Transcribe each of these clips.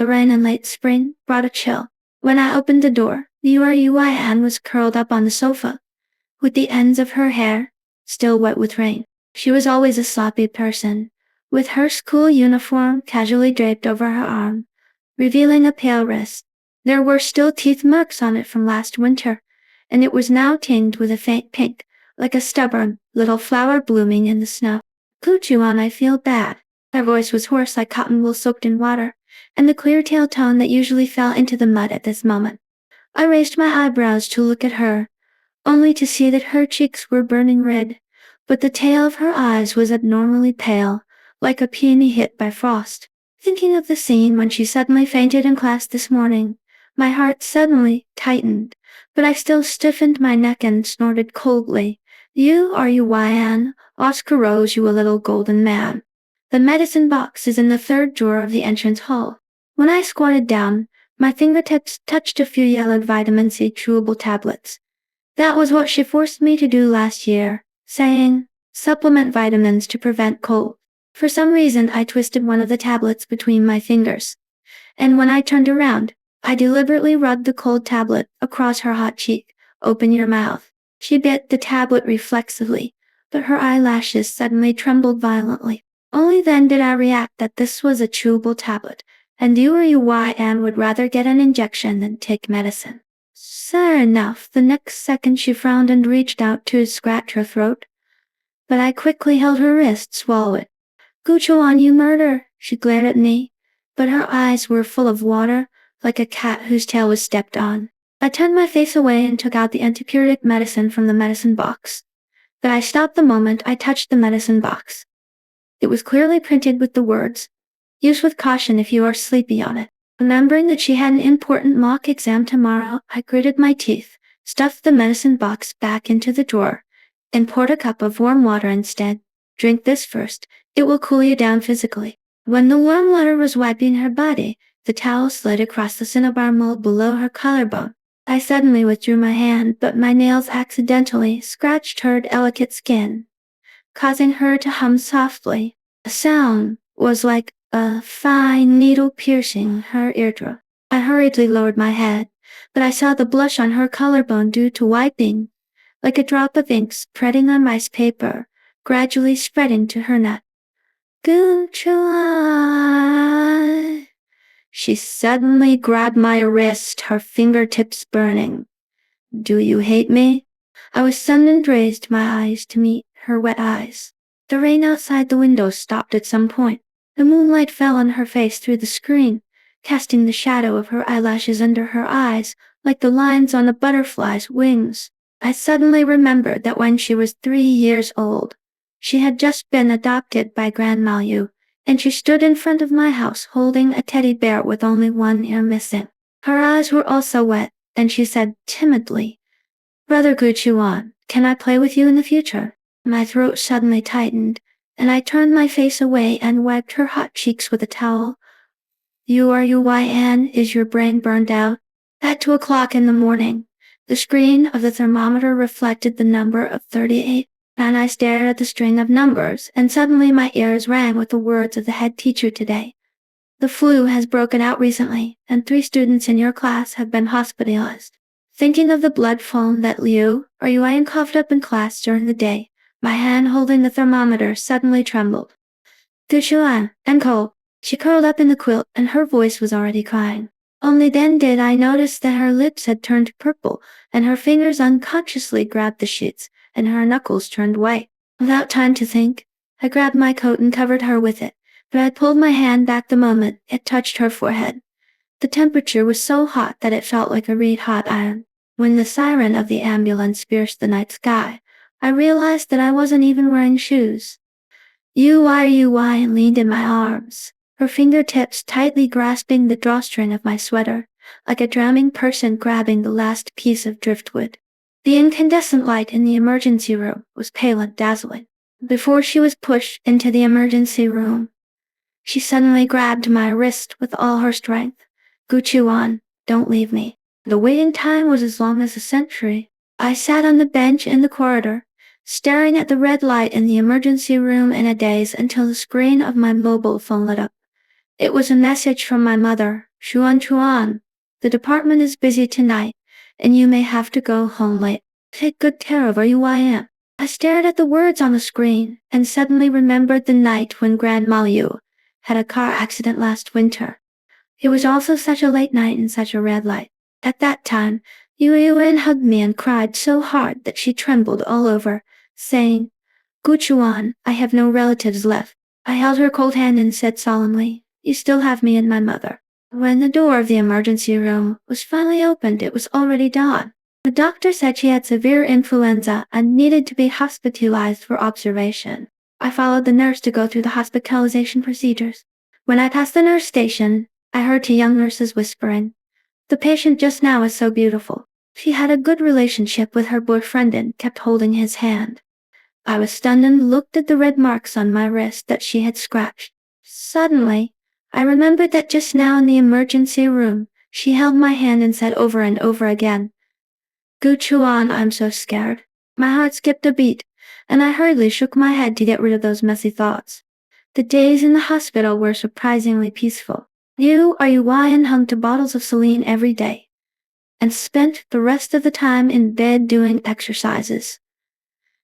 The rain in late spring brought a chill. When I opened the door, Yuan was curled up on the sofa, with the ends of her hair still wet with rain. She was always a sloppy person, with her school uniform casually draped over her arm, revealing a pale wrist. There were still teeth marks on it from last winter, and it was now tinged with a faint pink, like a stubborn little flower blooming in the snow. Yuan, I feel bad. Her voice was hoarse like cotton wool soaked in water, and the clear tail tone that usually fell into the mud at this moment. I raised my eyebrows to look at her, only to see that her cheeks were burning red, but the tail of her eyes was abnormally pale, like a peony hit by frost. Thinking of the scene when she suddenly fainted in class this morning, my heart suddenly tightened, but I still stiffened my neck and snorted coldly. Yuan, Oscar rose, you a little golden man. The medicine box is in the third drawer of the entrance hall. When I squatted down, my fingertips touched a few yellowed vitamin C chewable tablets. That was what she forced me to do last year, saying, supplement vitamins to prevent cold. For some reason I twisted one of the tablets between my fingers, and when I turned around, I deliberately rubbed the cold tablet across her hot cheek. Open your mouth. She bit the tablet reflexively, but her eyelashes suddenly trembled violently. Only then did I react that this was a chewable tablet, and Yuan would rather get an injection than take medicine. Fair enough. The next second she frowned and reached out to scratch her throat, but I quickly held her wrist, swallow it. Yuan, you murder! She glared at me, but her eyes were full of water, like a cat whose tail was stepped on. I turned my face away and took out the antipyretic medicine from the medicine box. But I stopped the moment I touched the medicine box. It was clearly printed with the words, "Use with caution if you are sleepy" on it. Remembering that she had an important mock exam tomorrow, I gritted my teeth, stuffed the medicine box back into the drawer, and poured a cup of warm water instead. Drink this first, it will cool you down physically. When the warm water was wiping her body, the towel slid across the cinnabar mold below her collarbone. I suddenly withdrew my hand, but my nails accidentally scratched her delicate skin, causing her to hum softly. The sound was like a fine needle piercing her eardrum. I hurriedly lowered my head, but I saw the blush on her collarbone due to wiping, like a drop of ink spreading on rice paper, gradually spreading to her neck. Guchuan! She suddenly grabbed my wrist, her fingertips burning. Do you hate me? I was stunned and raised my eyes to meet her wet eyes. The rain outside the window stopped at some point. The moonlight fell on her face through the screen, casting the shadow of her eyelashes under her eyes, like the lines on a butterfly's wings. I suddenly remembered that when she was 3 years old, she had just been adopted by Grandma Yu, and she stood in front of my house holding a teddy bear with only one ear missing. Her eyes were also wet, and she said timidly, Brother Guchuan, can I play with you in the future? My throat suddenly tightened, and I turned my face away and wiped her hot cheeks with a towel. Yuan, is your brain burned out? At 2 o'clock in the morning, the screen of the thermometer reflected the number of 38, and I stared at the string of numbers, and suddenly my ears rang with the words of the head teacher today. The flu has broken out recently, and 3 students in your class have been hospitalized. Thinking of the blood foam that Yuan coughed up in class during the day, my hand holding the thermometer suddenly trembled. Guchuan, and cold. She curled up in the quilt, and her voice was already crying. Only then did I notice that her lips had turned purple, and her fingers unconsciously grabbed the sheets, and her knuckles turned white. Without time to think, I grabbed my coat and covered her with it, but I pulled my hand back the moment it touched her forehead. The temperature was so hot that it felt like a red-hot iron. When the siren of the ambulance pierced the night sky, I realized that I wasn't even wearing shoes. Yuan leaned in my arms, her fingertips tightly grasping the drawstring of my sweater, like a drowning person grabbing the last piece of driftwood. The incandescent light in the emergency room was pale and dazzling. Before she was pushed into the emergency room, she suddenly grabbed my wrist with all her strength. Guchuan, don't leave me. The waiting time was as long as a century. I sat on the bench in the corridor, staring at the red light in the emergency room in a daze until the screen of my mobile phone lit up. It was a message from my mother, Chuan, the department is busy tonight, and you may have to go home late. Take good care of Yuan. I stared at the words on the screen, and suddenly remembered the night when Grandma Yu had a car accident last winter. It was also such a late night and such a red light. At that time, Yuan hugged me and cried so hard that she trembled all over, saying, Guchuan, I have no relatives left. I held her cold hand and said solemnly, you still have me and my mother. When the door of the emergency room was finally opened, it was already dawn. The doctor said she had severe influenza and needed to be hospitalized for observation. I followed the nurse to go through the hospitalization procedures. When I passed the nurse station, I heard two young nurses whispering, the patient just now is so beautiful. She had a good relationship with her boyfriend and kept holding his hand. I was stunned and looked at the red marks on my wrist that she had scratched. Suddenly, I remembered that just now in the emergency room, she held my hand and said over and over again, Guchuan, I'm so scared. My heart skipped a beat, and I hurriedly shook my head to get rid of those messy thoughts. The days in the hospital were surprisingly peaceful. Yuan hung to bottles of saline every day, and spent the rest of the time in bed doing exercises.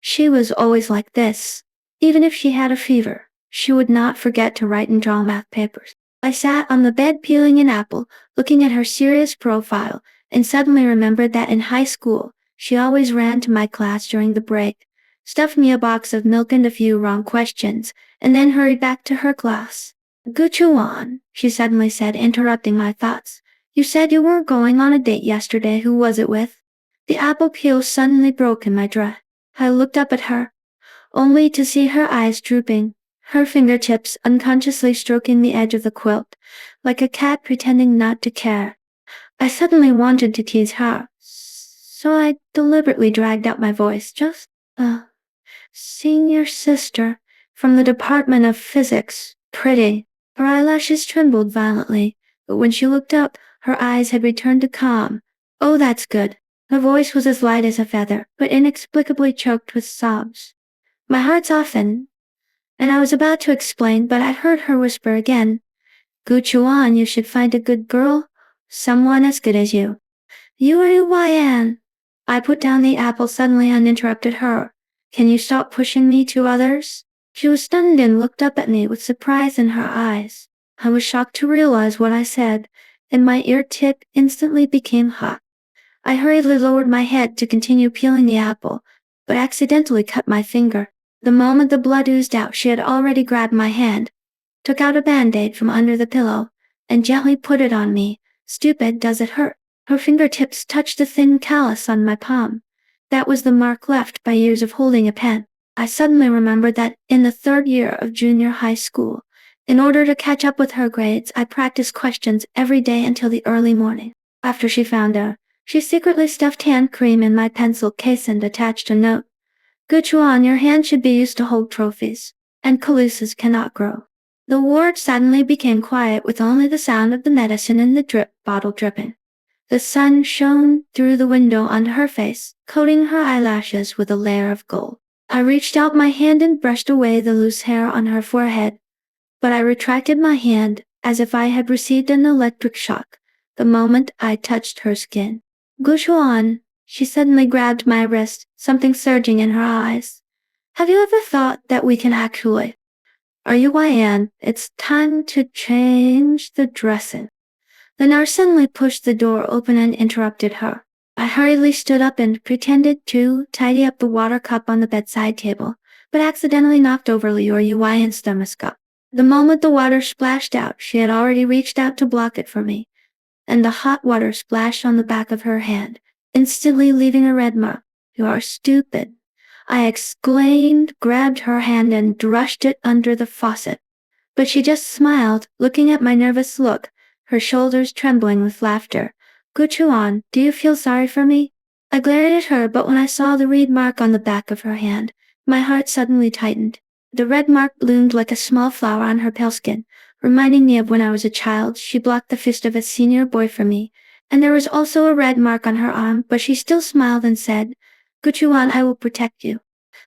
She was always like this. Even if she had a fever, she would not forget to write and draw math papers. I sat on the bed peeling an apple, looking at her serious profile, and suddenly remembered that in high school, she always ran to my class during the break, stuffed me a box of milk and a few wrong questions, and then hurried back to her class. Guchuan, she suddenly said, interrupting my thoughts. You said you weren't going on a date yesterday. Who was it with? The apple peel suddenly broke in my dress. I looked up at her, only to see her eyes drooping, her fingertips unconsciously stroking the edge of the quilt, like a cat pretending not to care. I suddenly wanted to tease her, so I deliberately dragged out my voice, just, senior sister, from the Department of Physics, pretty. Her eyelashes trembled violently, but when she looked up, her eyes had returned to calm. Oh, that's good. Her voice was as light as a feather, but inexplicably choked with sobs. My heart softened, and I was about to explain, but I heard her whisper again, Guchuan, you should find a good girl, someone as good as you. Yuan. I put down the apple suddenly and interrupted her. Can you stop pushing me to others? She was stunned and looked up at me with surprise in her eyes. I was shocked to realize what I said, and my ear tip instantly became hot. I hurriedly lowered my head to continue peeling the apple, but accidentally cut my finger. The moment the blood oozed out, she had already grabbed my hand, took out a band-aid from under the pillow, and gently put it on me. Stupid, does it hurt? Her fingertips touched a thin callus on my palm. That was the mark left by years of holding a pen. I suddenly remembered that in the third year of junior high school, in order to catch up with her grades, I practiced questions every day until the early morning. After she found out, she secretly stuffed hand cream in my pencil case and attached a note. Guchuan, your hand should be used to hold trophies, and caluses cannot grow. The ward suddenly became quiet with only the sound of the medicine in the drip bottle dripping. The sun shone through the window onto her face, coating her eyelashes with a layer of gold. I reached out my hand and brushed away the loose hair on her forehead, but I retracted my hand as if I had received an electric shock the moment I touched her skin. Guchuan, she suddenly grabbed my wrist, something surging in her eyes. Have you ever thought that we can actually? Yuan, it's time to change the dressing. The nurse suddenly pushed the door open and interrupted her. I hurriedly stood up and pretended to tidy up the water cup on the bedside table, but accidentally knocked over Yuan's thermoscope. The moment the water splashed out, she had already reached out to block it for me, and the hot water splashed on the back of her hand, instantly leaving a red mark. You are stupid, I exclaimed, grabbed her hand and brushed it under the faucet. But she just smiled, looking at my nervous look, her shoulders trembling with laughter. Guchuan, do you feel sorry for me? I glared at her, but when I saw the red mark on the back of her hand, my heart suddenly tightened. The red mark bloomed like a small flower on her pale skin, reminding me of when I was a child. She blocked the fist of a senior boy for me, and there was also a red mark on her arm, but she still smiled and said, Guchuan, I will protect you.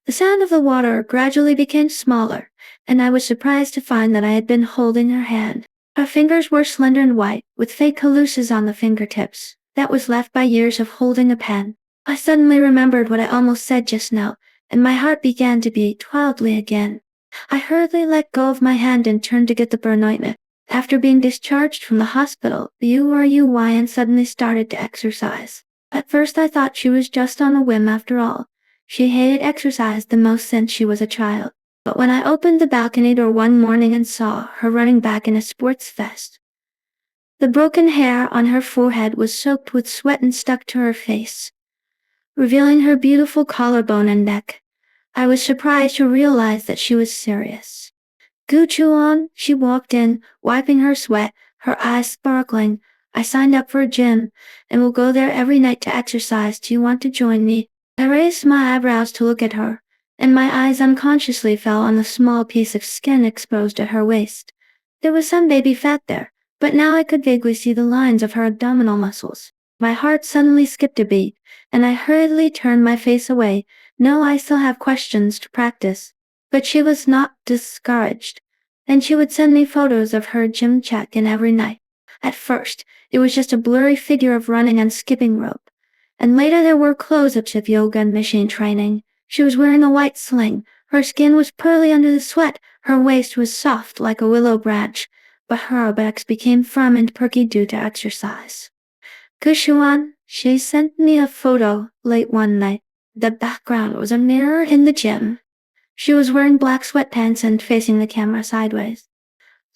The sound of the water gradually became smaller, and I was surprised to find that I had been holding her hand. Her fingers were slender and white, with fake calluses on the fingertips. That was left by years of holding a pen. I suddenly remembered what I almost said just now, and my heart began to beat wildly again. I hurriedly let go of my hand and turned to get the burn ointment. After being discharged from the hospital, the URUYN suddenly started to exercise. At first I thought she was just on a whim after all. She hated exercise the most since she was a child. But when I opened the balcony door one morning and saw her running back in a sports vest, the broken hair on her forehead was soaked with sweat and stuck to her face, revealing her beautiful collarbone and neck. I was surprised to realize that she was serious. Guchuan, she walked in, wiping her sweat, her eyes sparkling. I signed up for a gym, and will go there every night to exercise. Do you want to join me? I raised my eyebrows to look at her, and my eyes unconsciously fell on the small piece of skin exposed at her waist. There was some baby fat there, but now I could vaguely see the lines of her abdominal muscles. My heart suddenly skipped a beat, and I hurriedly turned my face away. No, I still have questions to practice. But she was not discouraged, and she would send me photos of her gym check-in every night. At first, it was just a blurry figure of running and skipping rope, and later there were close-ups of yoga and machine training. She was wearing a white sling, her skin was pearly under the sweat, her waist was soft like a willow branch, but her buttocks became firm and perky due to exercise. Kushuan, she sent me a photo late one night. The background was a mirror in the gym. She was wearing black sweatpants and facing the camera sideways.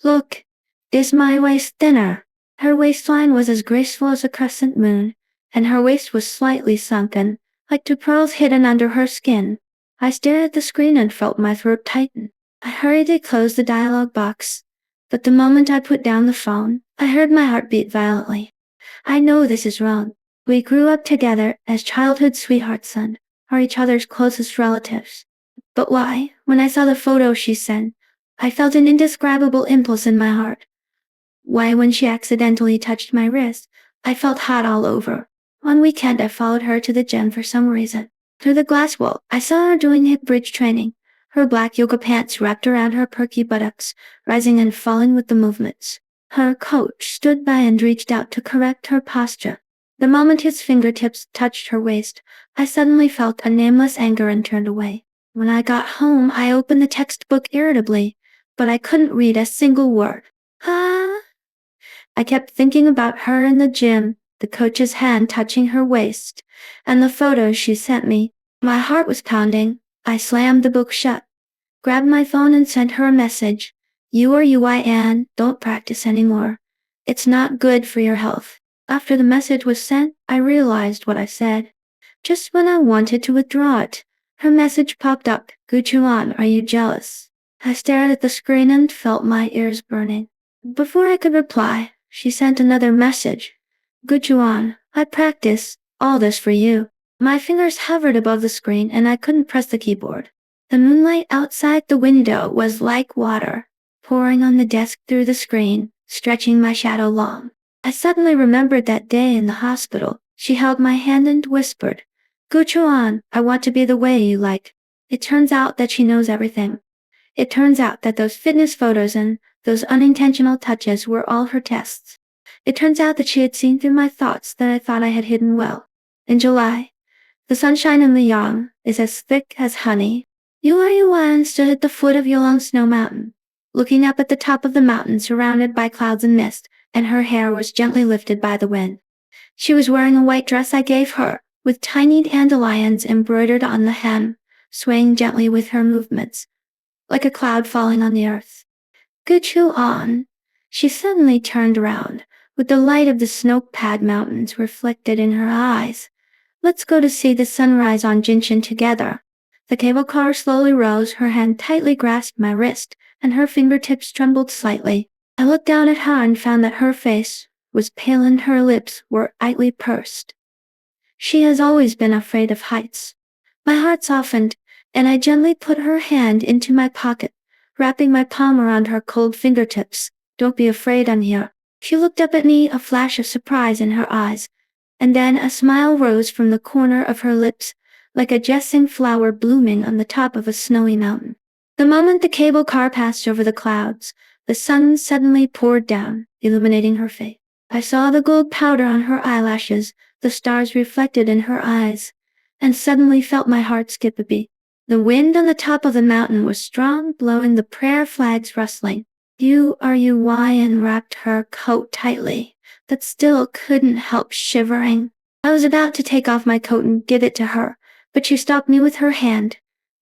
Look, is my waist thinner? Her waistline was as graceful as a crescent moon, and her waist was slightly sunken, like two pearls hidden under her skin. I stared at the screen and felt my throat tighten. I hurriedly closed the dialog box, but the moment I put down the phone, I heard my heart beat violently. I know this is wrong. We grew up together as childhood sweethearts and are each other's closest relatives. But why, when I saw the photo she sent, I felt an indescribable impulse in my heart. Why, when she accidentally touched my wrist, I felt hot all over. One weekend I followed her to the gym for some reason. Through the glass wall, I saw her doing hip bridge training, her black yoga pants wrapped around her perky buttocks, rising and falling with the movements. Her coach stood by and reached out to correct her posture. The moment his fingertips touched her waist, I suddenly felt a nameless anger and turned away. When I got home, I opened the textbook irritably, but I couldn't read a single word. I kept thinking about her in the gym, the coach's hand touching her waist, and the photos she sent me. My heart was pounding. I slammed the book shut, grabbed my phone and sent her a message. URUYN, don't practice anymore. It's not good for your health. After the message was sent, I realized what I said. Just when I wanted to withdraw it, her message popped up. Guchuan, are you jealous? I stared at the screen and felt my ears burning. Before I could reply, she sent another message. Guchuan, I practice all this for you. My fingers hovered above the screen and I couldn't press the keyboard. The moonlight outside the window was like water, pouring on the desk through the screen, stretching my shadow long. I suddenly remembered that day in the hospital. She held my hand and whispered, Guchuan, I want to be the way you like. It turns out that she knows everything. It turns out that those fitness photos and those unintentional touches were all her tests. It turns out that she had seen through my thoughts that I thought I had hidden well. In July, the sunshine in Liyang is as thick as honey. Yuan stood at the foot of Yulong Snow Mountain, looking up at the top of the mountain surrounded by clouds and mist, and her hair was gently lifted by the wind. She was wearing a white dress I gave her, with tiny dandelions embroidered on the hem, swaying gently with her movements, like a cloud falling on the earth. Guchuan. She suddenly turned around, with the light of the snow-clad mountains reflected in her eyes. Let's go to see the sunrise on Jinshan together. The cable car slowly rose, her hand tightly grasped my wrist, and her fingertips trembled slightly. I looked down at her and found that her face was pale and her lips were tightly pursed. She has always been afraid of heights. My heart softened, and I gently put her hand into my pocket, wrapping my palm around her cold fingertips. Don't be afraid, I'm here. She looked up at me, a flash of surprise in her eyes, and then a smile rose from the corner of her lips, like a jasmine flower blooming on the top of a snowy mountain. The moment the cable car passed over the clouds, The sun suddenly poured down, illuminating her face. I saw the gold powder on her eyelashes, the stars reflected in her eyes, and suddenly felt my heart skip a beat. The wind on the top of the mountain was strong, blowing the prayer flags rustling. Ryan wrapped her coat tightly, but still couldn't help shivering. I was about to take off my coat and give it to her, but she stopped me with her hand.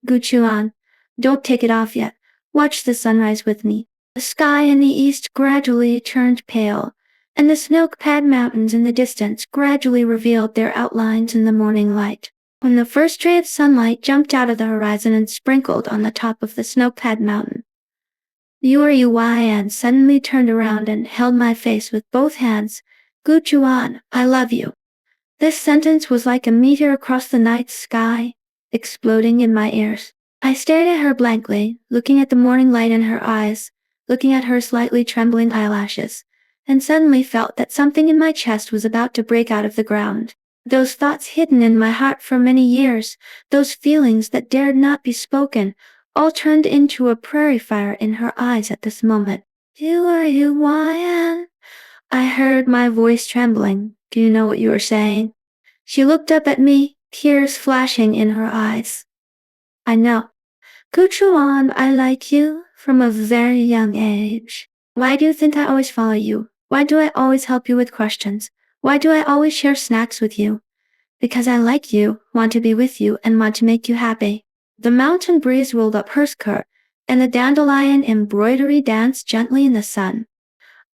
Guchuan, don't take it off yet. Watch the sunrise with me. The sky in the east gradually turned pale, and the snow-clad mountains in the distance gradually revealed their outlines in the morning light. When the first ray of sunlight jumped out of the horizon and sprinkled on the top of the snow-clad mountain, Ryan suddenly turned around and held my face with both hands. Guchuan, I love you. This sentence was like a meteor across the night sky, exploding in my ears. I stared at her blankly, looking at the morning light in her eyes, looking at her slightly trembling eyelashes, and suddenly felt that something in my chest was about to break out of the ground. Those thoughts hidden in my heart for many years, those feelings that dared not be spoken, all turned into a prairie fire in her eyes at this moment. Ryan? I heard my voice trembling. Do you know what you were saying? She looked up at me, tears flashing in her eyes. I know. Guchuan, I like you from a very young age. Why do you think I always follow you? Why do I always help you with questions? Why do I always share snacks with you? Because I like you, want to be with you, and want to make you happy. The mountain breeze rolled up her skirt, and the dandelion embroidery danced gently in the sun.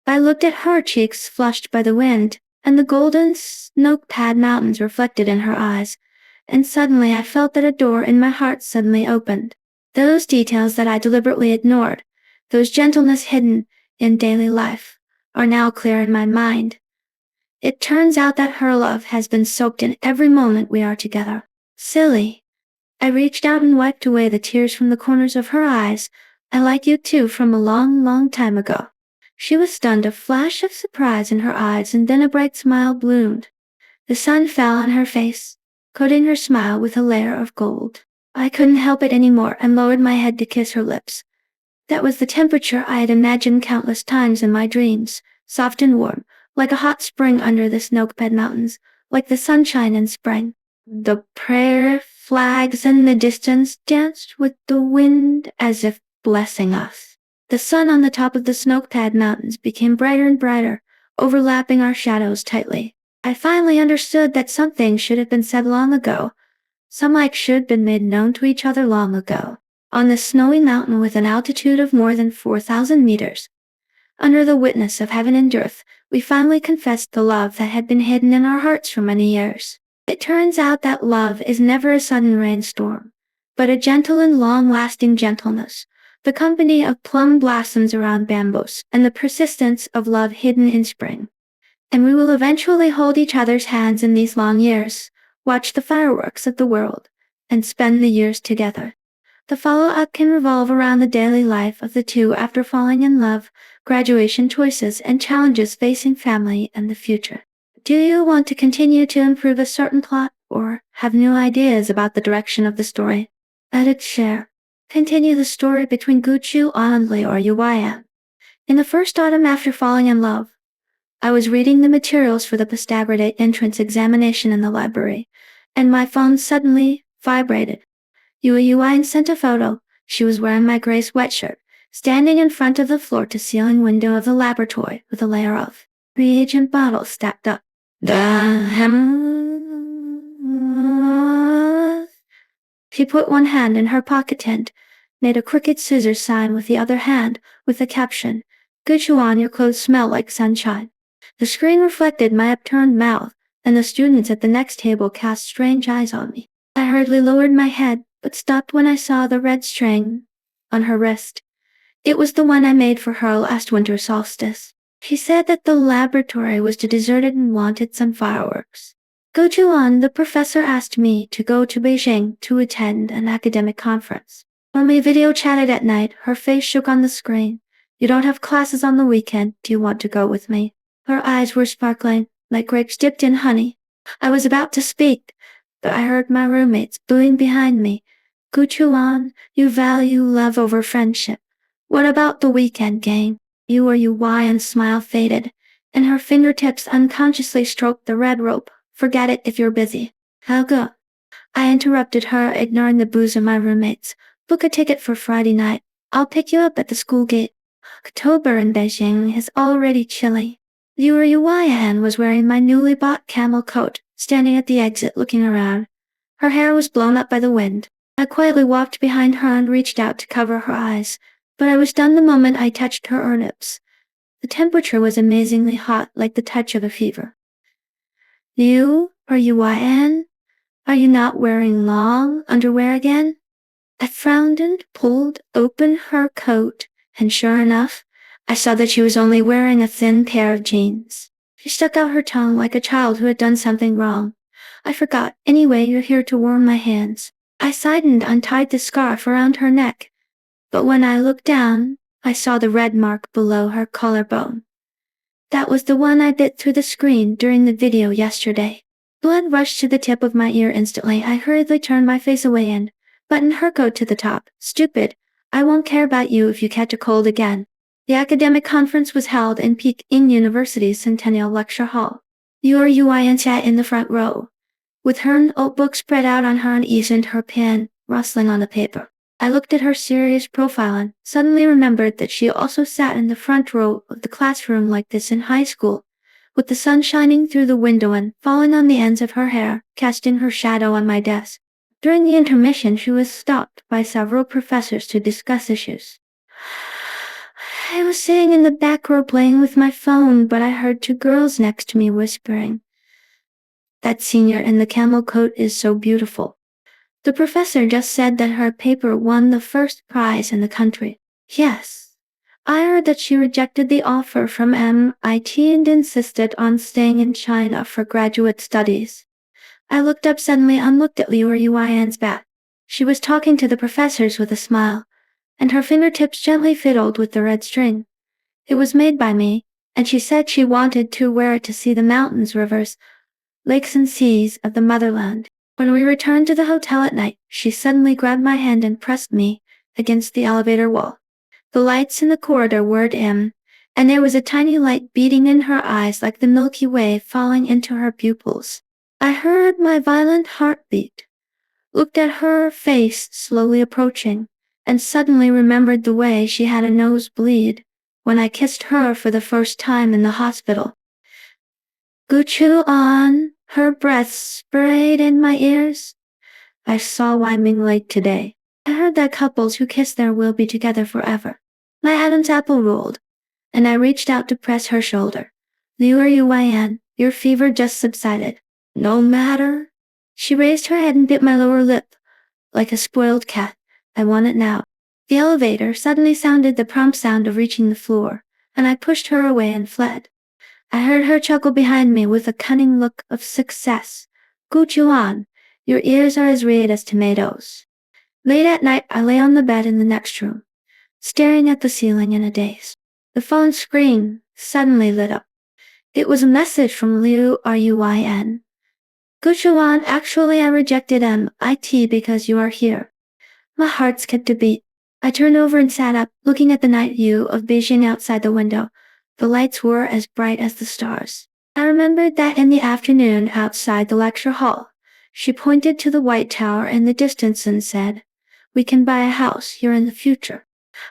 I looked at her cheeks flushed by the wind, and the golden snow-clad mountains reflected in her eyes, and suddenly I felt that a door in my heart suddenly opened. Those details that I deliberately ignored, those gentleness hidden in daily life, are now clear in my mind. It turns out that her love has been soaked in every moment we are together. Silly. I reached out and wiped away the tears from the corners of her eyes. I like you too from a long, long time ago. She was stunned, a flash of surprise in her eyes, and then a bright smile bloomed. The sun fell on her face, coating her smile with a layer of gold. I couldn't help it anymore and lowered my head to kiss her lips. That was the temperature I had imagined countless times in my dreams, soft and warm, like a hot spring under the snow-clad mountains, like the sunshine in spring. The prayer flags in the distance danced with the wind as if blessing us. The sun on the top of the snow-clad mountains became brighter and brighter, overlapping our shadows tightly. I finally understood that something should have been said long ago. Some light should have been made known to each other long ago. On the snowy mountain with an altitude of more than 4,000 meters, under the witness of heaven and earth, we finally confessed the love that had been hidden in our hearts for many years. It turns out that love is never a sudden rainstorm, but a gentle and long-lasting gentleness, the company of plum blossoms around bamboos, and the persistence of love hidden in spring. And we will eventually hold each other's hands in these long years, watch the fireworks of the world, and spend the years together. The follow-up can revolve around the daily life of the two after falling in love, graduation choices, and challenges facing family and the future. Do you want to continue to improve a certain plot, or have new ideas about the direction of the story? Edit share. Continue the story between Guchu and Ryan. In the first autumn after falling in love, I was reading the materials for the postgraduate entrance examination in the library, and my phone suddenly vibrated. Ryan sent a photo. She was wearing my gray sweatshirt, standing in front of the floor-to-ceiling window of the laboratory with a layer of reagent bottles stacked up. She put one hand in her pocket and made a crooked scissors sign with the other hand, with the caption, "Guchuan, your clothes smell like sunshine." The screen reflected my upturned mouth, and the students at the next table cast strange eyes on me. I hurriedly lowered my head, but stopped when I saw the red string on her wrist. It was the one I made for her last winter solstice. She said that the laboratory was deserted and wanted some fireworks. Guchuan, the professor, asked me to go to Beijing to attend an academic conference. When we video chatted at night, her face shook on the screen. "You don't have classes on the weekend. Do you want to go with me?" Her eyes were sparkling, like grapes dipped in honey. I was about to speak, but I heard my roommates booing behind me. "Guchuan, you value love over friendship. What about the weekend game? Yuan's smile faded, and her fingertips unconsciously stroked the red rope. Forget it if you're busy. Helga. I interrupted her, ignoring the boos of my roommates. Book a ticket for Friday night. I'll pick you up at the school gate. October in Beijing is already chilly. Yuan was wearing my newly bought camel coat, standing at the exit looking around. Her hair was blown up by the wind. I quietly walked behind her and reached out to cover her eyes, but I was done the moment I touched her lips. The temperature was amazingly hot, like the touch of a fever. Yuan? Are you not wearing long underwear again? I frowned and pulled open her coat, and sure enough, I saw that she was only wearing a thin pair of jeans. She stuck out her tongue like a child who had done something wrong. I forgot. Anyway, you're here to warm my hands. I sighed and untied the scarf around her neck. But when I looked down, I saw the red mark below her collarbone. That was the one I bit through the screen during the video yesterday. Blood rushed to the tip of my ear instantly. I hurriedly turned my face away and buttoned her coat to the top. Stupid. I won't care about you if you catch a cold again. The academic conference was held in Peking University's Centennial Lecture Hall. Yuan sat in the front row, with her notebook spread out on her knees and her pen rustling on the paper. I looked at her serious profile and suddenly remembered that she also sat in the front row of the classroom like this in high school, with the sun shining through the window and falling on the ends of her hair, casting her shadow on my desk. During the intermission, she was stopped by several professors to discuss issues. I was sitting in the back row playing with my phone, but I heard two girls next to me whispering, "That senior in the camel coat is so beautiful. The professor just said that her paper won the first prize in the country." Yes. I heard that she rejected the offer from MIT and insisted on staying in China for graduate studies. I looked up suddenly and looked at Yuan's back. She was talking to the professors with a smile, and her fingertips gently fiddled with the red string. It was made by me, and she said she wanted to wear it to see the mountains, rivers, lakes and seas of the motherland. When we returned to the hotel at night, she suddenly grabbed my hand and pressed me against the elevator wall. The lights in the corridor were dim, and there was a tiny light beating in her eyes like the Milky Way falling into her pupils. I heard my violent heartbeat, looked at her face slowly approaching, and suddenly remembered the way she had a nosebleed when I kissed her for the first time in the hospital. Guchuan, her breath sprayed in my ears. I saw Wai Ming late today. I heard that couples who kiss there will be together forever. My Adam's apple rolled, and I reached out to press her shoulder. Yuan, your fever just subsided. No matter. She raised her head and bit my lower lip. Like a spoiled cat, I want it now. The elevator suddenly sounded the prompt sound of reaching the floor, and I pushed her away and fled. I heard her chuckle behind me with a cunning look of success. Guchuan, your ears are as red as tomatoes. Late at night, I lay on the bed in the next room, staring at the ceiling in a daze. The phone screen suddenly lit up. It was a message from Yuan. Guchuan, actually I rejected MIT because you are here. My heart skipped a beat. I turned over and sat up, looking at the night view of Beijing outside the window. The lights were as bright as the stars. I remembered that in the afternoon outside the lecture hall, she pointed to the white tower in the distance and said, "We can buy a house here in the future."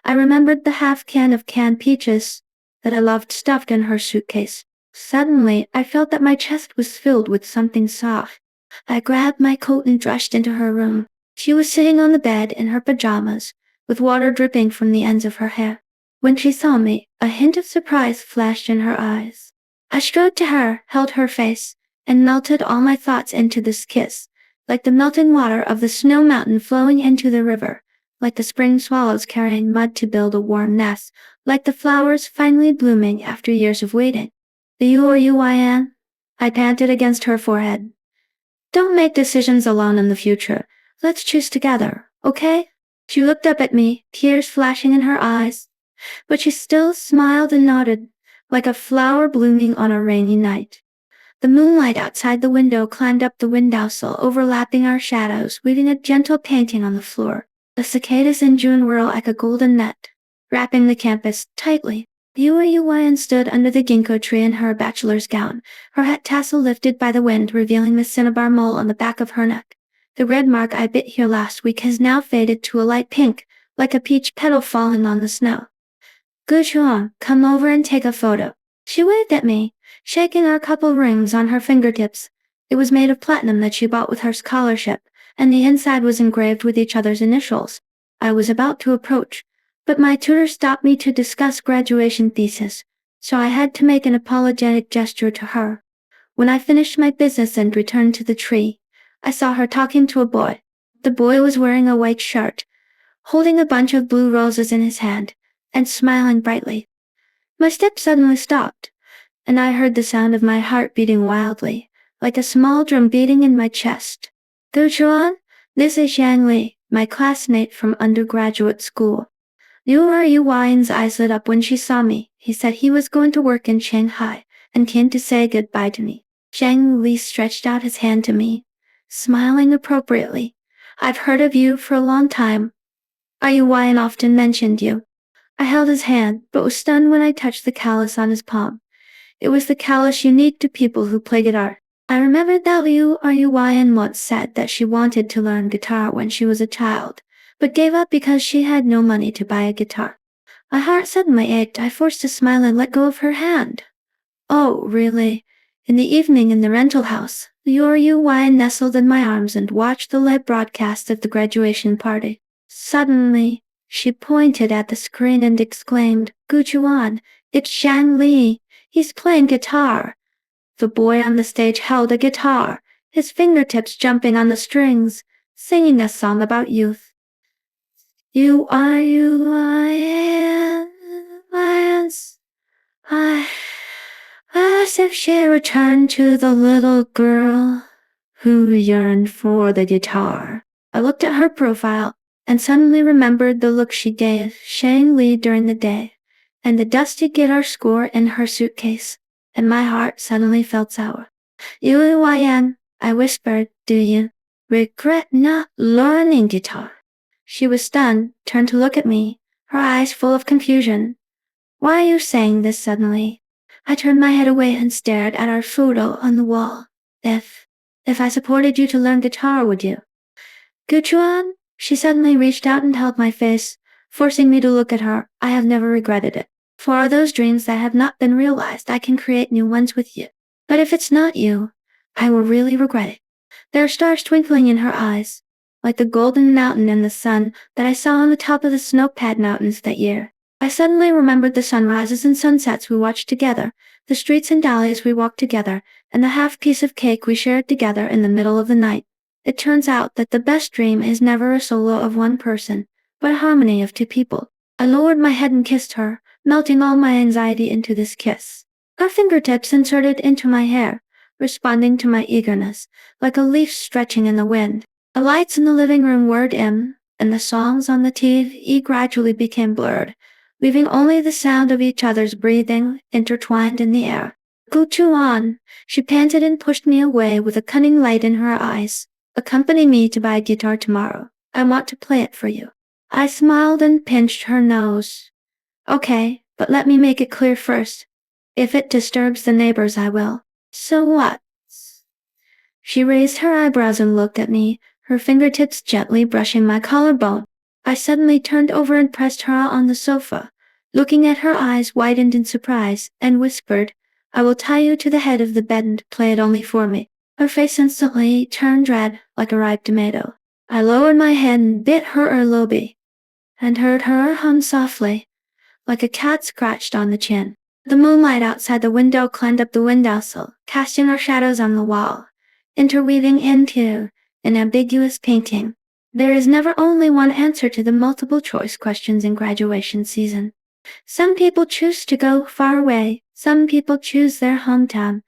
I remembered the half can of canned peaches that I loved stuffed in her suitcase. Suddenly, I felt that my chest was filled with something soft. I grabbed my coat and rushed into her room. She was sitting on the bed in her pajamas, with water dripping from the ends of her hair. When she saw me, a hint of surprise flashed in her eyes. I strode to her, held her face, and melted all my thoughts into this kiss, like the melting water of the snow mountain flowing into the river, like the spring swallows carrying mud to build a warm nest, like the flowers finally blooming after years of waiting. The Yuan? I panted against her forehead. Don't make decisions alone in the future. Let's choose together, okay? She looked up at me, tears flashing in her eyes, but she still smiled and nodded, like a flower blooming on a rainy night. The moonlight outside the window climbed up the windowsill, overlapping our shadows, weaving a gentle painting on the floor. The cicadas in June whirl like a golden net, wrapping the campus tightly. Yuan stood under the ginkgo tree in her bachelor's gown, her hat tassel lifted by the wind revealing the cinnabar mole on the back of her neck. The red mark I bit here last week has now faded to a light pink, like a peach petal falling on the snow. Guchuan, come over and take a photo. She waved at me, shaking our couple rings on her fingertips. It was made of platinum that she bought with her scholarship, and the inside was engraved with each other's initials. I was about to approach, but my tutor stopped me to discuss graduation thesis, so I had to make an apologetic gesture to her. When I finished my business and returned to the tree, I saw her talking to a boy. The boy was wearing a white shirt, holding a bunch of blue roses in his hand, and smiling brightly. My step suddenly stopped, and I heard the sound of my heart beating wildly, like a small drum beating in my chest. Guchuan, this is Xiang Li, my classmate from undergraduate school. Yuan's eyes lit up when she saw me. He said he was going to work in Shanghai, and came to say goodbye to me. Xiang Li stretched out his hand to me, smiling appropriately. I've heard of you for a long time. Yuan often mentioned you. I held his hand, but was stunned when I touched the callus on his palm. It was the callus unique to people who play guitar. I remembered that Yuan once said that she wanted to learn guitar when she was a child, but gave up because she had no money to buy a guitar. My heart suddenly ached. I forced a smile and let go of her hand. Oh, really? In the evening in the rental house, Yuan nestled in my arms and watched the live broadcast of the graduation party. Suddenly, she pointed at the screen and exclaimed, Guchuan, it's Xiang Li. He's playing guitar. The boy on the stage held a guitar, his fingertips jumping on the strings, singing a song about youth. As if she returned to the little girl who yearned for the guitar. I looked at her profile and suddenly remembered the look she gave Xiang Li during the day, and the dusty guitar score in her suitcase, and my heart suddenly felt sour. Yuan, I whispered, do you regret not learning guitar? She was stunned, turned to look at me, her eyes full of confusion. Why are you saying this suddenly? I turned my head away and stared at our photo on the wall. If I supported you to learn guitar, would you? Guchuan? She suddenly reached out and held my face, forcing me to look at her. I have never regretted it. For those dreams that have not been realized, I can create new ones with you. But if it's not you, I will really regret it. There are stars twinkling in her eyes, like the golden mountain in the sun that I saw on the top of the snow-clad mountains that year. I suddenly remembered the sunrises and sunsets we watched together, the streets and alleys we walked together, and the half-piece of cake we shared together in the middle of the night. It turns out that the best dream is never a solo of one person, but a harmony of two people. I lowered my head and kissed her, melting all my anxiety into this kiss. Her fingertips inserted into my hair, responding to my eagerness, like a leaf stretching in the wind. The lights in the living room were dim, and the songs on the TV gradually became blurred, leaving only the sound of each other's breathing intertwined in the air. Guchuan, she panted and pushed me away with a cunning light in her eyes. Accompany me to buy a guitar tomorrow. I want to play it for you. I smiled and pinched her nose. Okay, but let me make it clear first. If it disturbs the neighbors, I will. So what? She raised her eyebrows and looked at me, her fingertips gently brushing my collarbone. I suddenly turned over and pressed her on the sofa, looking at her eyes widened in surprise, and whispered, I will tie you to the head of the bed and play it only for me. Her face instantly turned red, like a ripe tomato. I lowered my head and bit her earlobe, and heard her hum softly, like a cat scratched on the chin. The moonlight outside the window climbed up the windowsill, casting our shadows on the wall, interweaving into an ambiguous painting. There is never only one answer to the multiple choice questions in graduation season. Some people choose to go far away, some people choose their hometown,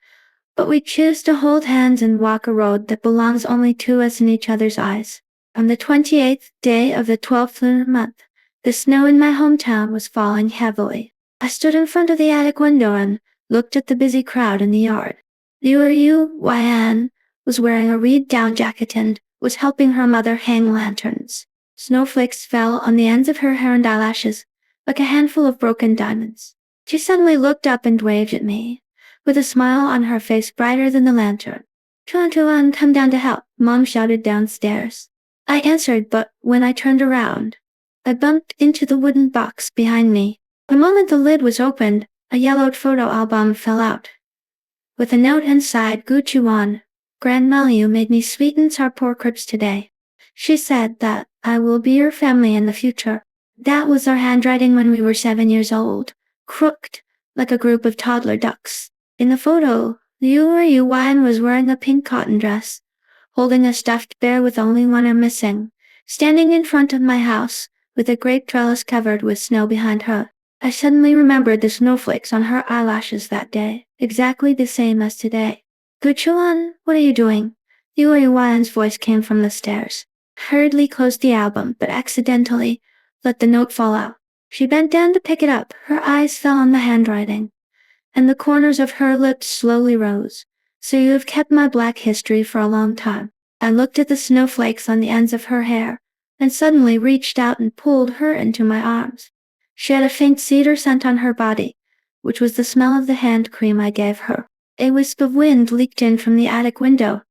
but we choose to hold hands and walk a road that belongs only to us in each other's eyes. On the 28th day of the 12th lunar month, the snow in my hometown was falling heavily. I stood in front of the attic window and looked at the busy crowd in the yard. Yuan was wearing a reed down jacket and was helping her mother hang lanterns. Snowflakes fell on the ends of her hair and eyelashes, like a handful of broken diamonds. She suddenly looked up and waved at me, with a smile on her face brighter than the lantern. Chuan, come down to help, Mom shouted downstairs. I answered, but when I turned around, I bumped into the wooden box behind me. The moment the lid was opened, a yellowed photo album fell out. With a note inside, Gu Chuan, Grandma, you made me sweeten our poor cribs today. She said that I will be your family in the future. That was our handwriting when we were 7 years old, crooked, like a group of toddler ducks. In the photo, Liu Yuan was wearing a pink cotton dress, holding a stuffed bear with only one arm missing, standing in front of my house, with a great trellis covered with snow behind her. I suddenly remembered the snowflakes on her eyelashes that day, exactly the same as today. Guchuan, what are you doing? Liu Yuan's voice came from the stairs. Hurriedly closed the album, but accidentally let the note fall out. She bent down to pick it up. Her eyes fell on the handwriting, and the corners of her lips slowly rose. So you have kept my black history for a long time. I looked at the snowflakes on the ends of her hair, and suddenly reached out and pulled her into my arms. She had a faint cedar scent on her body, which was the smell of the hand cream I gave her. A wisp of wind leaked in from the attic window,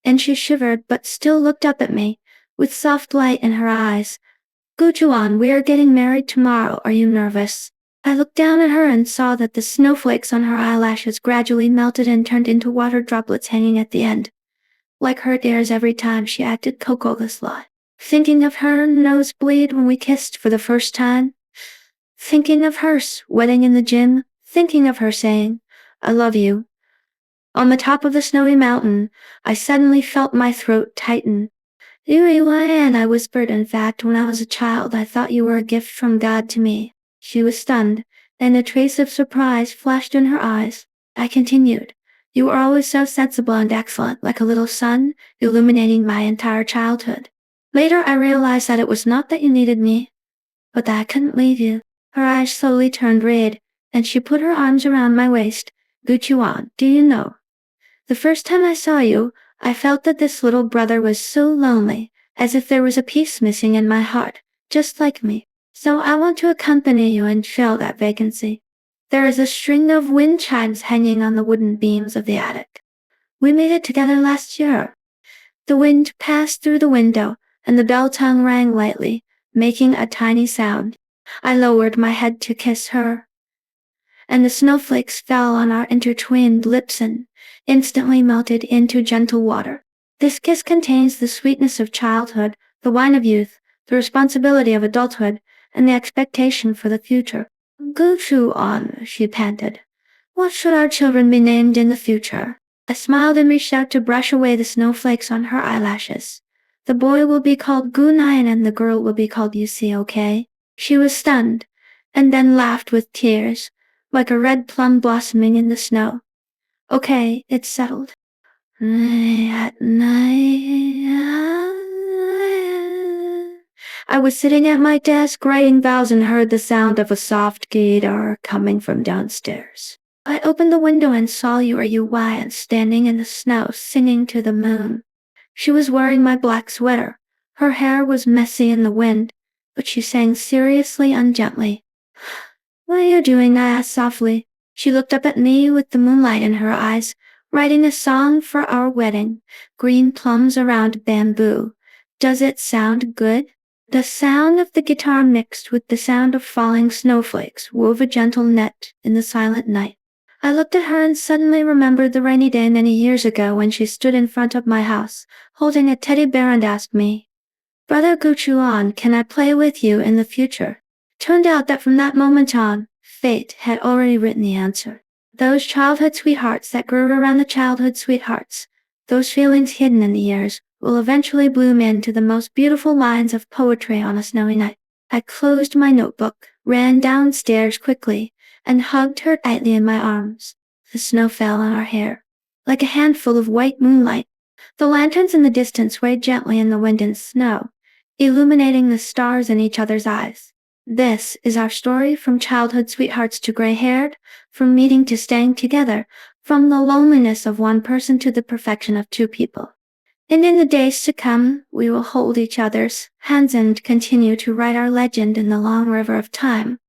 and she shivered but still looked up at me, with soft light in her eyes. Guchuan, we are getting married tomorrow. Are you nervous? I looked down at her and saw that the snowflakes on her eyelashes gradually melted and turned into water droplets hanging at the end, like her tears every time she acted Coco-less lie. Thinking of her nosebleed when we kissed for the first time, thinking of her sweating in the gym, thinking of her saying, I love you. On the top of the snowy mountain, I suddenly felt my throat tighten. Yuan, I whispered, in fact, when I was a child I thought you were a gift from God to me. She was stunned, and a trace of surprise flashed in her eyes. I continued, you were always so sensible and excellent, like a little sun, illuminating my entire childhood. Later I realized that it was not that you needed me, but that I couldn't leave you. Her eyes slowly turned red, and she put her arms around my waist. Guchuan, do you know? The first time I saw you, I felt that this little brother was so lonely, as if there was a piece missing in my heart, just like me. So I want to accompany you and fill that vacancy. There is a string of wind chimes hanging on the wooden beams of the attic. We made it together last year. The wind passed through the window, and the bell tongue rang lightly, making a tiny sound. I lowered my head to kiss her, and the snowflakes fell on our intertwined lips and instantly melted into gentle water. This kiss contains the sweetness of childhood, the wine of youth, the responsibility of adulthood, and the expectation for the future. Guchuan, she panted. What should our children be named in the future? I smiled and reached out to brush away the snowflakes on her eyelashes. The boy will be called Gunayan and the girl will be called Yusi, okay? She was stunned, and then laughed with tears, like a red plum blossoming in the snow. Okay, it's settled. At night, I was sitting at my desk writing vows and heard the sound of a soft guitar coming from downstairs. I opened the window and saw Yuan standing in the snow singing to the moon. She was wearing my black sweater. Her hair was messy in the wind, but she sang seriously and gently. What are you doing? I asked softly. She looked up at me with the moonlight in her eyes, writing a song for our wedding, green plums around bamboo. Does it sound good? The sound of the guitar mixed with the sound of falling snowflakes wove a gentle net in the silent night. I looked at her and suddenly remembered the rainy day many years ago when she stood in front of my house, holding a teddy bear and asked me, Brother Guchuan, can I play with you in the future? Turned out that from that moment on, fate had already written the answer. Those childhood sweethearts that grew around the childhood sweethearts, those feelings hidden in the years, will eventually bloom into the most beautiful lines of poetry on a snowy night. I closed my notebook, ran downstairs quickly, and hugged her tightly in my arms. The snow fell on our hair, like a handful of white moonlight. The lanterns in the distance swayed gently in the wind and snow, illuminating the stars in each other's eyes. This is our story, from childhood sweethearts to gray-haired, from meeting to staying together, from the loneliness of one person to the perfection of two people. And in the days to come, we will hold each other's hands and continue to write our legend in the long river of time.